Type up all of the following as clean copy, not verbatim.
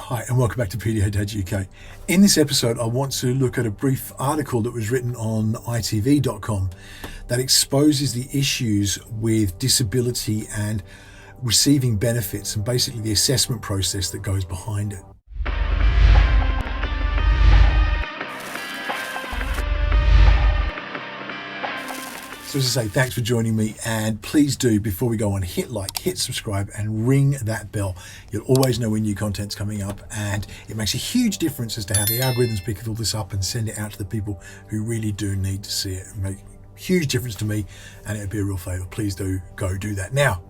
Hi and welcome back to PDA UK. In this episode I want to look at a brief article that was written on itv.com that exposes the issues with disability and receiving benefits and basically the assessment process that goes behind it. So as I say, thanks for joining me, and please do, before we go on, hit like, hit subscribe and ring that bell. You'll always know when new content's coming up, and it makes a huge difference as to how the algorithms pick all this up and send it out to the people who really do need to see it. It makes a huge difference to me, and it would be a real favour. Please do go do that. Now,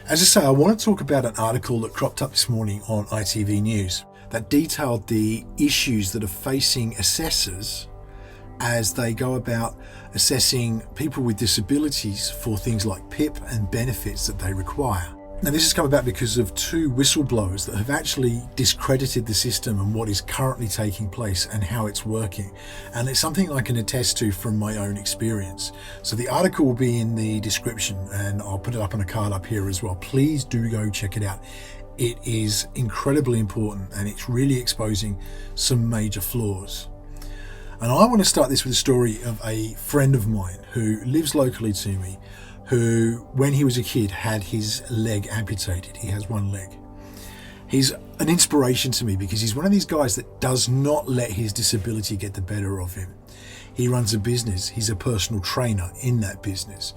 as I say, I want to talk about an article that cropped up this morning on ITV News that detailed the issues that are facing assessors as they go about assessing people with disabilities for things like PIP and benefits that they require. Now, this has come about because of two whistleblowers that have actually discredited the system and what is currently taking place and how it's working. And it's something I can attest to from my own experience. So the article will be in the description and I'll put it up on a card up here as well. Please do go check it out. It is incredibly important and it's really exposing some major flaws. And I want to start this with a story of a friend of mine who lives locally to me, who, when he was a kid, had his leg amputated. He has one leg. He's an inspiration to me because he's one of these guys that does not let his disability get the better of him. He runs a business. He's a personal trainer in that business.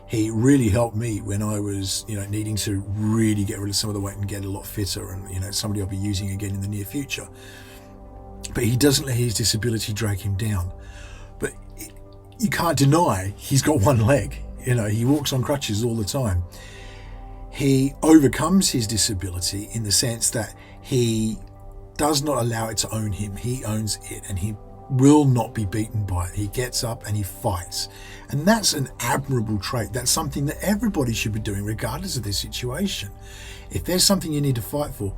He really helped me when I was, needing to really get rid of some of the weight and get a lot fitter, and, somebody I'll be using again in the near future. But he doesn't let his disability drag him down. But you can't deny he's got one leg. He walks on crutches all the time. He overcomes his disability in the sense that he does not allow it to own him. He owns it and he will not be beaten by it. He gets up and he fights. And that's an admirable trait. That's something that everybody should be doing regardless of their situation. If there's something you need to fight for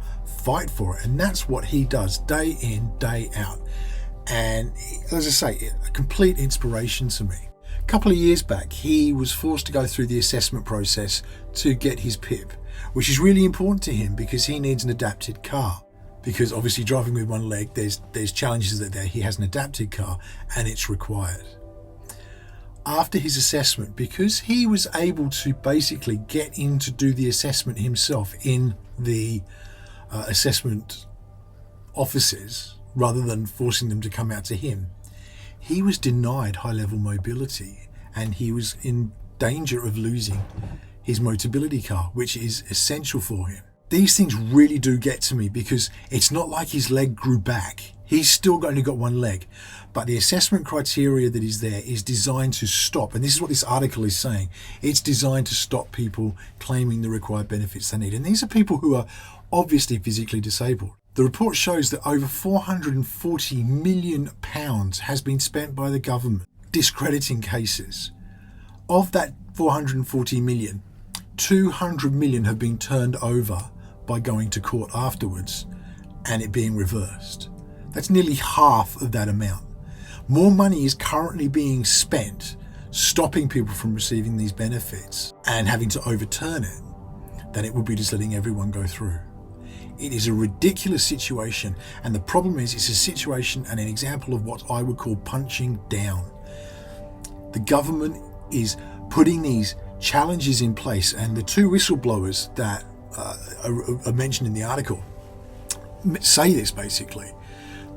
it. And that's what he does day in, day out. And as I say, a complete inspiration to me. A couple of years back, he was forced to go through the assessment process to get his PIP, which is really important to him because he needs an adapted car. Because obviously driving with one leg, there's challenges that he has an adapted car and it's required. After his assessment, because he was able to basically get in to do the assessment himself in the assessment offices rather than forcing them to come out to him, he was denied high-level mobility and he was in danger of losing his Motability car, which is essential for him. These things really do get to me because it's not like his leg grew back. He's still only got one leg, but the assessment criteria that is there is designed to stop, and this is what this article is saying, it's designed to stop people claiming the required benefits they need. And these are people who are obviously physically disabled. The report shows that over £440 million has been spent by the government discrediting cases. Of that 440 million, 200 million have been turned over by going to court afterwards and it being reversed. That's nearly half of that amount. More money is currently being spent stopping people from receiving these benefits and having to overturn it than it would be just letting everyone go through. It is a ridiculous situation, and the problem is it's a situation and an example of what I would call punching down. The government is putting these challenges in place, and the two whistleblowers that are mentioned in the article say this basically.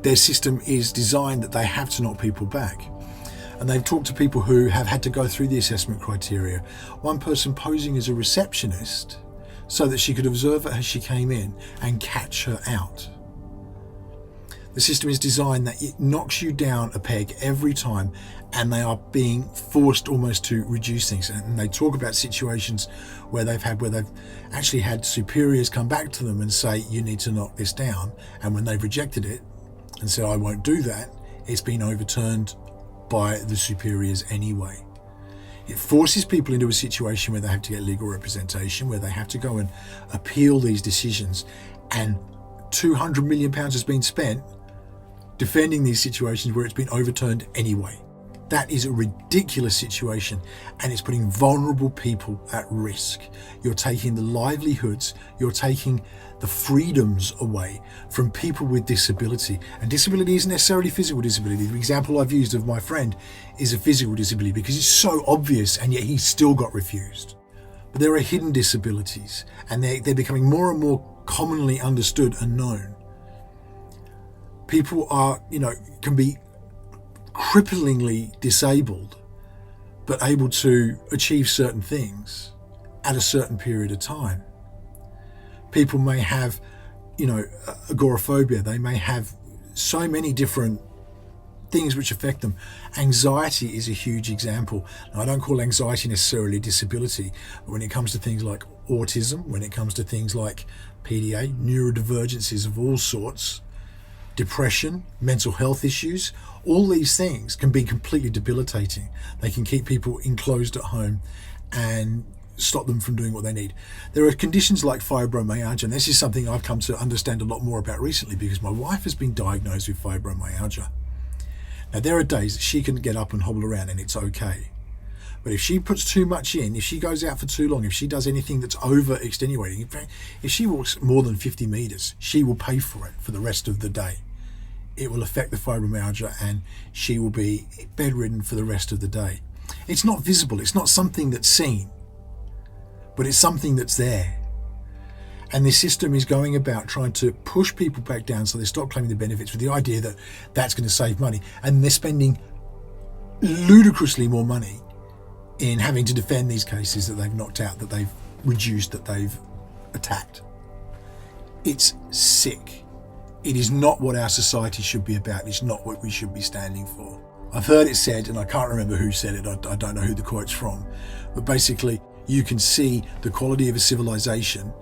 Their system is designed that they have to knock people back. And they've talked to people who have had to go through the assessment criteria. One person posing as a receptionist so that she could observe her as she came in and catch her out. The system is designed that it knocks you down a peg every time, and they are being forced almost to reduce things. And they talk about situations where they've actually had superiors come back to them and say, you need to knock this down. And when they've rejected it and said, I won't do that, it's been overturned by the superiors anyway. It forces people into a situation where they have to get legal representation, where they have to go and appeal these decisions, and £200 million has been spent defending these situations where it's been overturned anyway. That is a ridiculous situation, and it's putting vulnerable people at risk. You're taking the livelihoods, you're taking the freedoms away from people with disability. And disability isn't necessarily physical disability. The example I've used of my friend is a physical disability because it's so obvious, and yet he's still got refused. But there are hidden disabilities, and they're becoming more and more commonly understood and known. People can be cripplingly disabled, but able to achieve certain things at a certain period of time. People may have, agoraphobia. They may have so many different things which affect them. Anxiety is a huge example. Now, I don't call anxiety necessarily a disability, but when it comes to things like autism, when it comes to things like PDA, neurodivergencies of all sorts, depression, mental health issues, all these things can be completely debilitating. They can keep people enclosed at home and stop them from doing what they need. There are conditions like fibromyalgia, and this is something I've come to understand a lot more about recently because my wife has been diagnosed with fibromyalgia. Now, there are days that she can get up and hobble around and it's okay. But if she puts too much in, if she goes out for too long, if she does anything that's over extenuating, in fact, if she walks more than 50 meters, she will pay for it for the rest of the day. It will affect the fibromyalgia and she will be bedridden for the rest of the day. It's not visible, it's not something that's seen, but it's something that's there. And this system is going about trying to push people back down so they stop claiming the benefits with the idea that that's going to save money. And they're spending ludicrously more money in having to defend these cases that they've knocked out, that they've reduced, that they've attacked. It's sick. It is not what our society should be about. It's not what we should be standing for. I've heard it said, and I can't remember who said it, I don't know who the quote's from, but basically you can see the quality of a civilization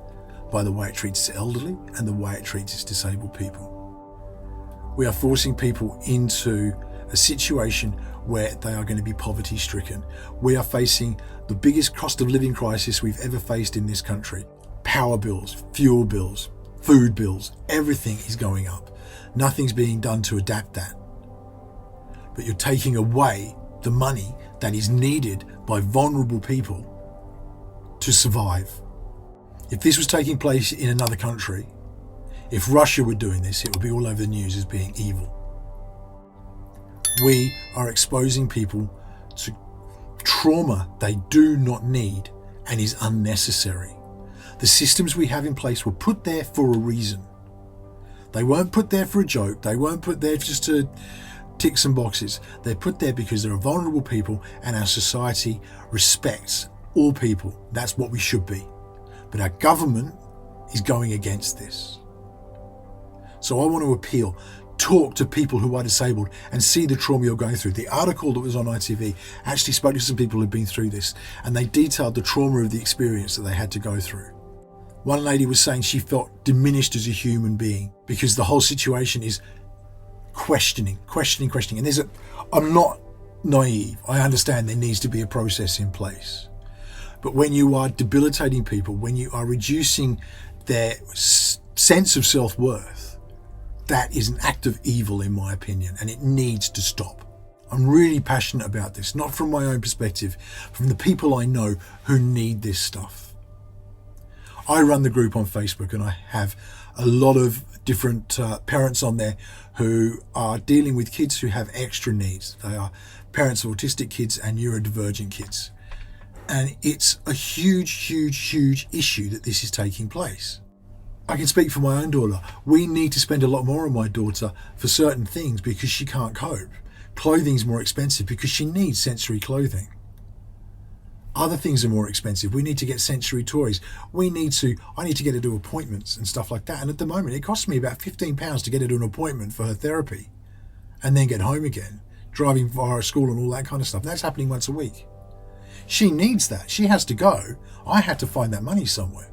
by the way it treats its elderly and the way it treats its disabled people. We are forcing people into a situation where they are going to be poverty stricken. We are facing the biggest cost of living crisis we've ever faced in this country. Power bills, fuel bills, food bills, everything is going up. Nothing's being done to adapt that. But you're taking away the money that is needed by vulnerable people to survive. If this was taking place in another country, if Russia were doing this, it would be all over the news as being evil. We are exposing people to trauma they do not need and is unnecessary. The systems we have in place were put there for a reason. They weren't put there for a joke. They weren't put there just to tick some boxes. They're put there because there are vulnerable people and our society respects all people. That's what we should be. But our government is going against this. So I want to appeal. Talk to people who are disabled and see the trauma you're going through. The article that was on ITV actually spoke to some people who've been through this, and they detailed the trauma of the experience that they had to go through. One lady was saying she felt diminished as a human being because the whole situation is questioning. And I'm not naive. I understand there needs to be a process in place. But when you are debilitating people, when you are reducing their sense of self-worth, that is an act of evil in my opinion, and it needs to stop. I'm really passionate about this, not from my own perspective, from the people I know who need this stuff. I run the group on Facebook and I have a lot of different parents on there who are dealing with kids who have extra needs. They are parents of autistic kids and neurodivergent kids. And it's a huge issue that this is taking place. I can speak for my own daughter. We need to spend a lot more on my daughter for certain things because she can't cope. Clothing's more expensive because she needs sensory clothing. Other things are more expensive. We need to get sensory toys. I need to get her to appointments and stuff like that. And at the moment, it costs me about £15 to get her to an appointment for her therapy and then get home again, driving via school and all that kind of stuff. That's happening once a week. She needs that. She has to go. I have to find that money somewhere.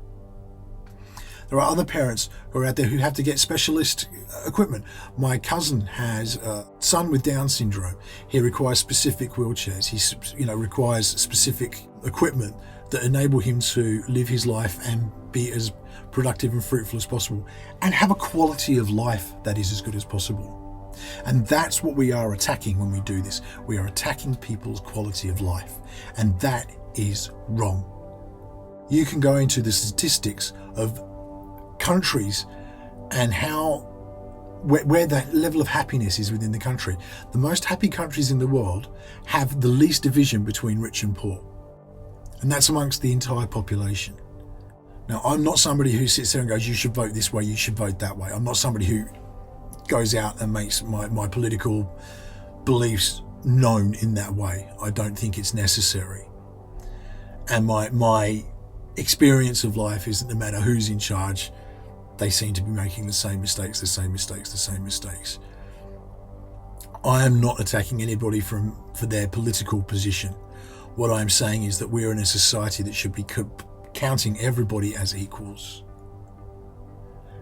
There are other parents who are out there who have to get specialist equipment. My cousin has a son with Down syndrome. He requires specific wheelchairs. He requires specific equipment that enable him to live his life and be as productive and fruitful as possible and have a quality of life that is as good as possible. And that's what we are attacking when we do this. We are attacking people's quality of life. And that is wrong. You can go into the statistics of countries and where that level of happiness is within the country. The most happy countries in the world have the least division between rich and poor. And that's amongst the entire population. Now, I'm not somebody who sits there and goes, you should vote this way, you should vote that way. I'm not somebody who goes out and makes my political beliefs known in that way. I don't think it's necessary. And my experience of life is that no matter who's in charge, they seem to be making the same mistakes. I am not attacking anybody for their political position. What I'm saying is that we're in a society that should be counting everybody as equals.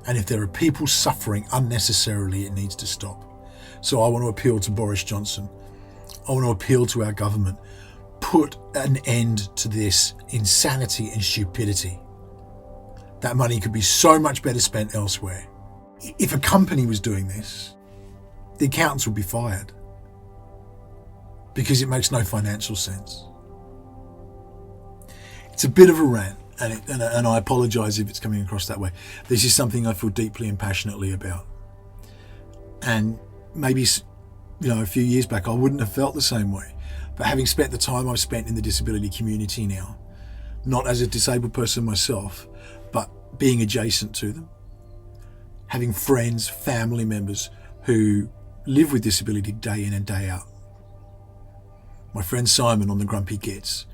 And if there are people suffering unnecessarily, it needs to stop. So I want to appeal to Boris Johnson. I want to appeal to our government. Put an end to this insanity and stupidity. That money could be so much better spent elsewhere. If a company was doing this, the accountants would be fired because it makes no financial sense. It's a bit of a rant, and I apologise if it's coming across that way. This is something I feel deeply and passionately about. And maybe, a few years back, I wouldn't have felt the same way. But having spent the time I've spent in the disability community now, not as a disabled person myself, but being adjacent to them, having friends, family members who live with disability day in and day out. My friend Simon on the Grumpy Gits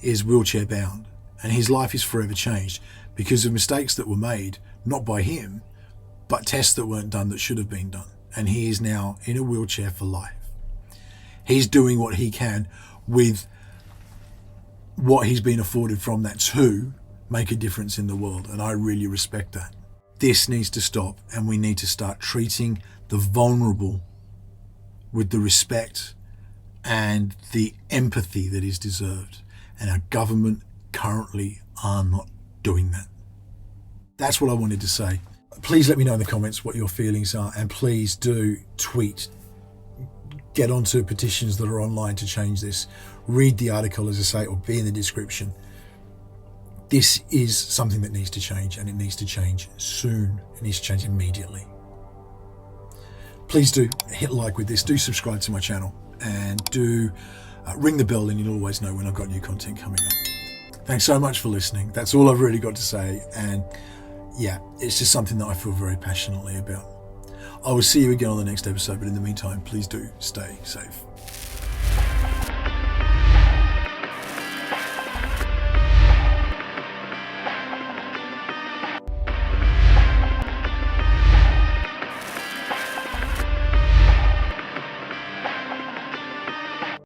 is wheelchair bound, and his life is forever changed because of mistakes that were made, not by him, but tests that weren't done that should have been done. And he is now in a wheelchair for life. He's doing what he can with what he's been afforded from that to make a difference in the world, and I really respect that. This needs to stop, and we need to start treating the vulnerable with the respect and the empathy that is deserved, and our government currently are not doing that. That's what I wanted to say. Please let me know in the comments what your feelings are, and please do tweet, get onto petitions that are online to change this. Read the article, as I say, or be in the description. This is something that needs to change, and it needs to change soon. It needs to change immediately. Please do hit like with this, do subscribe to my channel, and do ring the bell, and you'll always know when I've got new content coming up. Thanks so much for listening. That's all I've really got to say, and yeah, it's just something that I feel very passionately about. I will see you again on the next episode, but in the meantime, please do stay safe.